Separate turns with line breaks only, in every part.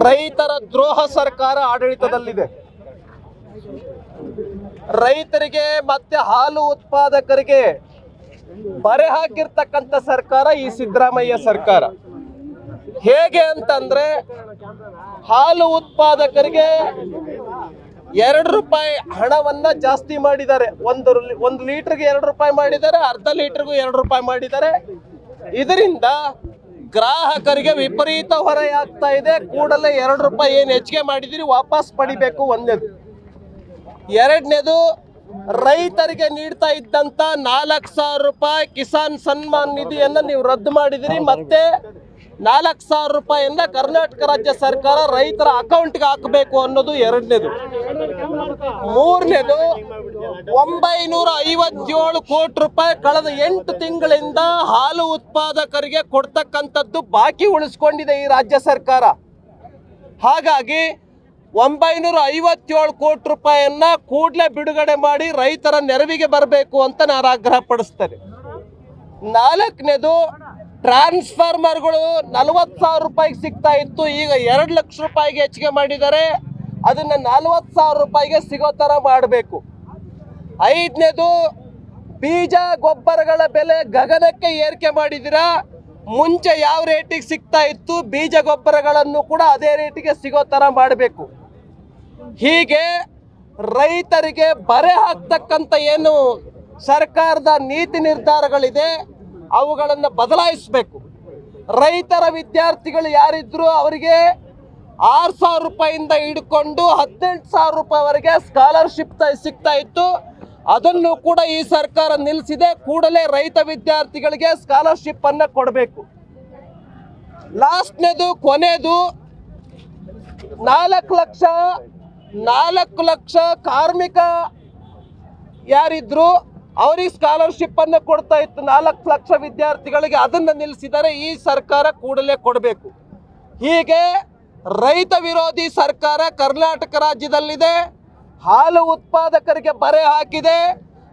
ರೈತರ ದ್ರೋಹ ಸರ್ಕಾರ ಆಡಳಿತದಲ್ಲಿದೆ. ರೈತರಿಗೆ ಮತ್ತೆ ಹಾಲು ಉತ್ಪಾದಕರಿಗೆ ಬರೆ ಹಾಕಿರ್ತಕ್ಕಂಥ ಸರ್ಕಾರ ಈ ಸಿದ್ದರಾಮಯ್ಯ ಸರ್ಕಾರ. ಹೇಗೆ ಅಂತಂದ್ರೆ ಹಾಲು ಉತ್ಪಾದಕರಿಗೆ 2 ರೂಪಾಯಿ ಹಣವನ್ನ ಜಾಸ್ತಿ ಮಾಡಿದ್ದಾರೆ. ಒಂದು ಲೀಟರ್ಗೆ 2 ರೂಪಾಯಿ ಮಾಡಿದ್ದಾರೆ, ಅರ್ಧ ಲೀಟರ್ಗೂ 2 ರೂಪಾಯಿ ಮಾಡಿದ್ದಾರೆ. ಇದರಿಂದ ಗ್ರಾಹಕರಿಗೆ ವಿಪರೀತ ಹೊರೆಯಾಗ್ತಾ ಇದೆ. ಕೂಡಲೇ 2 ರೂಪಾಯಿ ಏನು ಹೆಚ್ಚಿಗೆ ಮಾಡಿದಿರಿ ವಾಪಸ್ ಪಡಿಬೇಕು. ಒಂದನೇದು. ಎರಡನೇದು, ರೈತರಿಗೆ ನೀಡ್ತಾ ಇದ್ದಂತ 4,000 ರೂಪಾಯಿ ಕಿಸಾನ್ ಸನ್ಮಾನ್ ನಿಧಿಯನ್ನು ನೀವು ರದ್ದು ಮಾಡಿದಿರಿ. ಮತ್ತೆ 4,000 ರೂಪಾಯಿಯನ್ನ ಕರ್ನಾಟಕ ರಾಜ್ಯ ಸರ್ಕಾರ ರೈತರ ಅಕೌಂಟ್ಗೆ ಹಾಕಬೇಕು ಅನ್ನೋದು ಎರಡನೇದು. ಮೂರನೇದು, 957 ಕೋಟಿ ರೂಪಾಯಿ ಕಳೆದ 8 ತಿಂಗಳಿಂದ ಹಾಲು ಉತ್ಪಾದಕರಿಗೆ ಕೊಡ್ತಕ್ಕಂಥದ್ದು ಬಾಕಿ ಉಳಿಸ್ಕೊಂಡಿದೆ ಈ ರಾಜ್ಯ ಸರ್ಕಾರ. ಹಾಗಾಗಿ 957 ಕೋಟಿ ರೂಪಾಯಿಯನ್ನ ಕೂಡಲೇ ಬಿಡುಗಡೆ ಮಾಡಿ ರೈತರ ನೆರವಿಗೆ ಬರಬೇಕು ಅಂತ ನಾನು ಆಗ್ರಹ ಪಡಿಸ್ತೇನೆ. ನಾಲ್ಕನೇದು, ಟ್ರಾನ್ಸ್ಫಾರ್ಮರ್ಗಳು 40,000 ರೂಪಾಯಿಗೆ ಸಿಗ್ತಾ ಇತ್ತು, ಈಗ 2 ಲಕ್ಷ ರೂಪಾಯಿಗೆ ಹೆಚ್ಚಿಗೆ ಮಾಡಿದ್ದಾರೆ. ಅದನ್ನ 40,000 ರೂಪಾಯಿಗೆ ಸಿಗೋ ತರ ಮಾಡಬೇಕು. ಐದನೇದು, ಬೀಜ ಗೊಬ್ಬರಗಳ ಬೆಲೆ ಗಗನಕ್ಕೆ ಏರಿಕೆ ಮಾಡಿದಿರಾ. ಮುಂಚೆ ಯಾವ ರೇಟಿಗೆ ಸಿಗ್ತಾ ಇತ್ತು ಬೀಜ ಗೊಬ್ಬರಗಳನ್ನು ಕೂಡ ಅದೇ ರೇಟಿಗೆ ಸಿಗೋ ತರ ಮಾಡಬೇಕು. ಹೀಗೆ ರೈತರಿಗೆ ಬರೆ ಹಾಕ್ತಕ್ಕಂಥ ಏನು ಸರ್ಕಾರದ ನೀತಿ ನಿರ್ಧಾರಗಳಿದೆ ಅವುಗಳನ್ನು ಬದಲಾಯಿಸಬೇಕು. ರೈತರ ವಿದ್ಯಾರ್ಥಿಗಳು ಯಾರಿದ್ರು ಅವರಿಗೆ 6,000 ರೂಪಾಯಿಯಿಂದ ಹಿಡ್ಕೊಂಡು 18,000 ರೂಪಾಯಿವರೆಗೆ ಸ್ಕಾಲರ್ಶಿಪ್ ಸಿಗ್ತಾ ಇತ್ತು. ಅದನ್ನು ಕೂಡ ಈ ಸರ್ಕಾರ ನಿಲ್ಲಿಸಿದೆ. ಕೂಡಲೇ ರೈತ ವಿದ್ಯಾರ್ಥಿಗಳಿಗೆ ಸ್ಕಾಲರ್ಶಿಪ್ ಅನ್ನ ಕೊಡಬೇಕು. ಲಾಸ್ಟ್ನೇದು, ಕೊನೆದು, 4 ಲಕ್ಷ ಕಾರ್ಮಿಕ ಯಾರಿದ್ರು ಅವ್ರಿಗೆ ಸ್ಕಾಲರ್ಶಿಪ್ ಅನ್ನು ಕೊಡ್ತಾ ಇತ್ತು. 4 ಲಕ್ಷ ವಿದ್ಯಾರ್ಥಿಗಳಿಗೆ ಅದನ್ನು ನಿಲ್ಲಿಸಿದರೆ ಈ ಸರ್ಕಾರ ಕೂಡಲೇ ಕೊಡಬೇಕು. ಹೀಗೆ ರೈತ ವಿರೋಧಿ ಸರ್ಕಾರ ಕರ್ನಾಟಕ ರಾಜ್ಯದಲ್ಲಿದೆ. ಹಾಲು ಉತ್ಪಾದಕರಿಗೆ ಬರೆ ಹಾಕಿದೆ.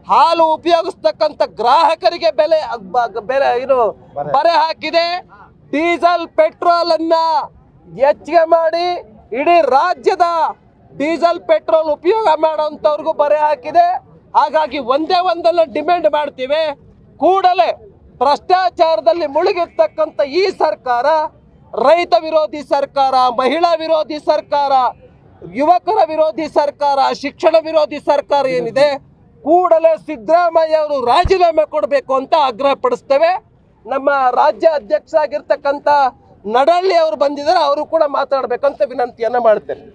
ಹಾಲು ಉಪಯೋಗಿಸ್ತಕ್ಕಂಥ ಗ್ರಾಹಕರಿಗೆ ಬರೆ ಹಾಕಿದೆ. ಡೀಸೆಲ್ ಪೆಟ್ರೋಲ್ ಅನ್ನ ಹೆಚ್ಚಿಗೆ ಮಾಡಿ ಇಡೀ ರಾಜ್ಯದ ಡೀಸೆಲ್ ಪೆಟ್ರೋಲ್ ಉಪಯೋಗ ಮಾಡೋಂಥವ್ರಿಗೂ ಬರೆ ಹಾಕಿದೆ. ಹಾಗಾಗಿ ಒಂದಲ್ಲ ಡಿಮ್ಯಾಂಡ್ ಮಾಡ್ತೀವಿ, ಕೂಡಲೇ ಭ್ರಷ್ಟಾಚಾರದಲ್ಲಿ ಮುಳುಗಿರ್ತಕ್ಕಂಥ ಈ ಸರ್ಕಾರ ರೈತ ವಿರೋಧಿ ಸರ್ಕಾರ, ಮಹಿಳಾ ವಿರೋಧಿ ಸರ್ಕಾರ, ಯುವಕರ ವಿರೋಧಿ ಸರ್ಕಾರ, ಶಿಕ್ಷಣ ವಿರೋಧಿ ಸರ್ಕಾರ ಏನಿದೆ, ಕೂಡಲೇ ಸಿದ್ದರಾಮಯ್ಯ ಅವರು ರಾಜೀನಾಮೆ ಕೊಡಬೇಕು ಅಂತ ಆಗ್ರಹ ಪಡಿಸ್ತೇವೆ. ನಮ್ಮ ರಾಜ್ಯ ಅಧ್ಯಕ್ಷ ಆಗಿರ್ತಕ್ಕಂಥ ನಡಳ್ಳಿ ಅವರು ಬಂದಿದ್ದಾರೆ, ಅವರು ಕೂಡ ಮಾತಾಡಬೇಕಂತ ವಿನಂತಿಯನ್ನ ಮಾಡ್ತೇನೆ.